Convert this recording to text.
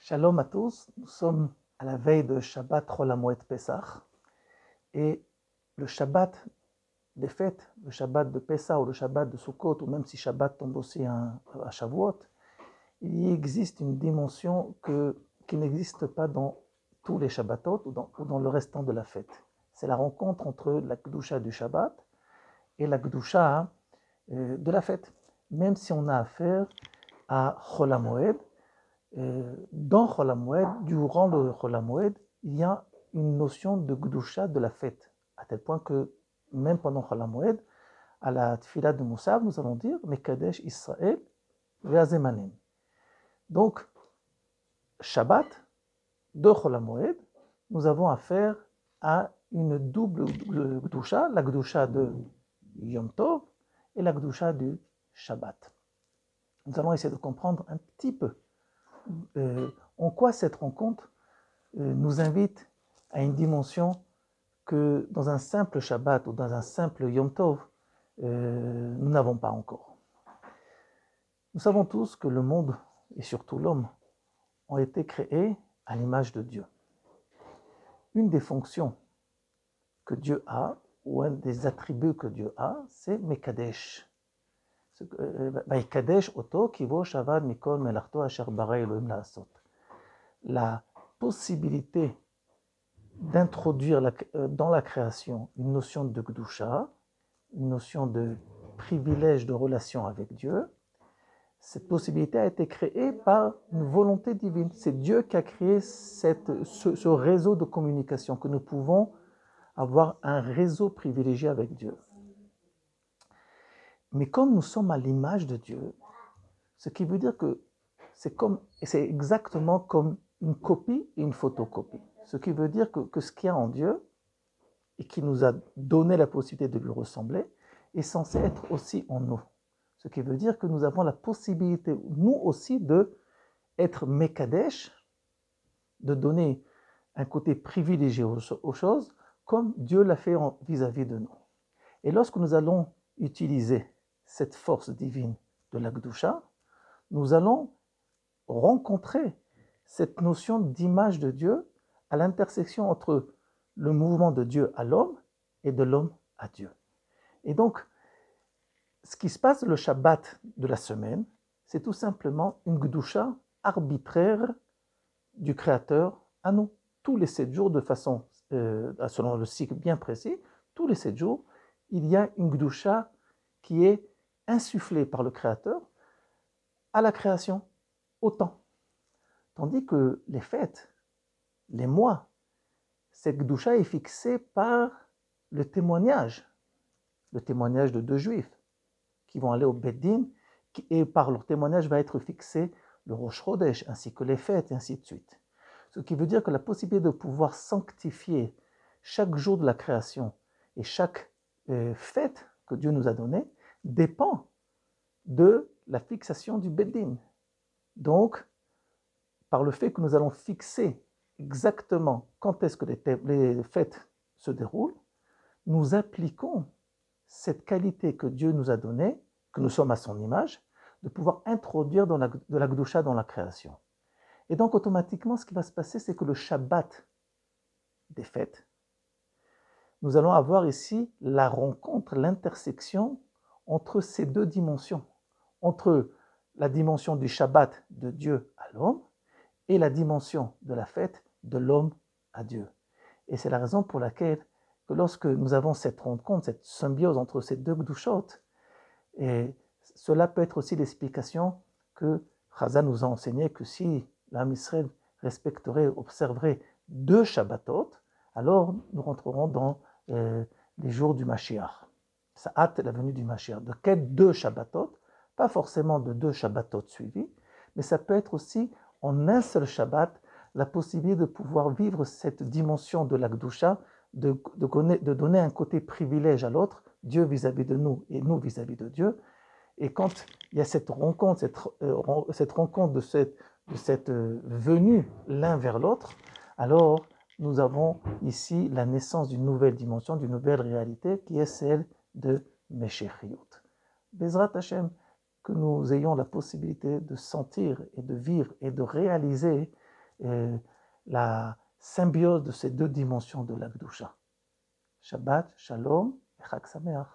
Shalom à tous, nous sommes à la veille de Shabbat Chol HaMoed Pesach et le Shabbat des fêtes, le Shabbat de Pesach ou le Shabbat de Sukkot, ou même si Shabbat tombe aussi à Shavuot, il y existe une dimension qui n'existe pas dans tous les Shabbatot ou dans le restant de la fête. C'est la rencontre entre la Kedusha du Shabbat et la Kedusha de la fête. Même si on a affaire à Chol HaMoed, dans Chol HaMoed, durant le Chol HaMoed, il y a une notion de Gdusha de la fête, à tel point que même pendant Chol HaMoed, à la Tfila de Moussaf, nous allons dire Mekadesh Israël ve'azemanim. Donc, Shabbat, de Chol HaMoed, nous avons affaire à une double Gdusha, la Gdusha de Yom Tov et la Gdusha du Shabbat. Nous allons essayer de comprendre un petit peu en quoi cette rencontre nous invite à une dimension que dans un simple Shabbat ou dans un simple Yom Tov, nous n'avons pas encore. Nous savons tous que le monde, et surtout l'homme, ont été créés à l'image de Dieu. Une des fonctions que Dieu a, ou un des attributs que Dieu a, c'est Mekadesh. Vaikadesh oto kivo shavad mikol melachto asher bara Elohim la'asot. La possibilité d'introduire dans la création une notion de Gdusha, une notion de privilège de relation avec Dieu, cette possibilité a été créée par une volonté divine. C'est Dieu qui a créé ce réseau de communication, que nous pouvons avoir un réseau privilégié avec Dieu. Mais comme nous sommes à l'image de Dieu, ce qui veut dire que c'est exactement comme une copie et une photocopie. Ce qui veut dire que ce qu'il y a en Dieu, et qui nous a donné la possibilité de lui ressembler, est censé être aussi en nous. Ce qui veut dire que nous avons la possibilité, nous aussi, d'être Mekadesh, de donner un côté privilégié aux choses, comme Dieu l'a fait vis-à-vis de nous. Et lorsque nous allons utiliser cette force divine de la Gdusha, nous allons rencontrer cette notion d'image de Dieu à l'intersection entre le mouvement de Dieu à l'homme et de l'homme à Dieu. Et donc, ce qui se passe le Shabbat de la semaine, c'est tout simplement une Gdusha arbitraire du Créateur à nous. Tous les 7 jours, de façon, selon le cycle bien précis, tous les 7 jours, il y a une Gdusha qui est insufflée par le Créateur à la création, au temps. Tandis que les fêtes, les mois, cette Gdusha est fixée par le témoignage de 2 juifs qui vont aller au Beddin, et par leur témoignage va être fixé le Rosh Chodesh, ainsi que les fêtes, et ainsi de suite. Ce qui veut dire que la possibilité de pouvoir sanctifier chaque jour de la création et chaque fête que Dieu nous a donnée dépend de la fixation du Beddin. Donc, par le fait que nous allons fixer exactement quand est-ce que les fêtes se déroulent, nous appliquons cette qualité que Dieu nous a donnée, que nous sommes à son image, de pouvoir introduire de la Gdusha dans la création. Et donc, automatiquement, ce qui va se passer, c'est que le Shabbat des fêtes, nous allons avoir ici la rencontre, l'intersection entre ces 2 dimensions, entre la dimension du Shabbat de Dieu à l'homme et la dimension de la fête de l'homme à Dieu. Et c'est la raison pour laquelle que lorsque nous avons cette rencontre, cette symbiose entre ces 2 Gdushot, et cela peut être aussi l'explication que Chazal nous a enseigné que si l'âme Israël respecterait, observerait 2 Shabbatot, alors nous rentrerons dans les jours du Mashiach. Ça hâte la venue du Mashiach. De quels 2 Shabbatot? Pas forcément de 2 Shabbatot suivis, mais ça peut être aussi en un seul Shabbat la possibilité de pouvoir vivre cette dimension de la Gdusha, de donner un côté privilège à l'autre, Dieu vis-à-vis de nous et nous vis-à-vis de Dieu. Et quand il y a cette rencontre, cette rencontre de cette venue l'un vers l'autre, alors nous avons ici la naissance d'une nouvelle dimension, d'une nouvelle réalité qui est celle de Meshechiyut. Bezrat Hashem, que nous ayons la possibilité de sentir et de vivre et de réaliser la symbiose de ces deux dimensions de la Kedusha. Shabbat, Shalom et Chag Sameach.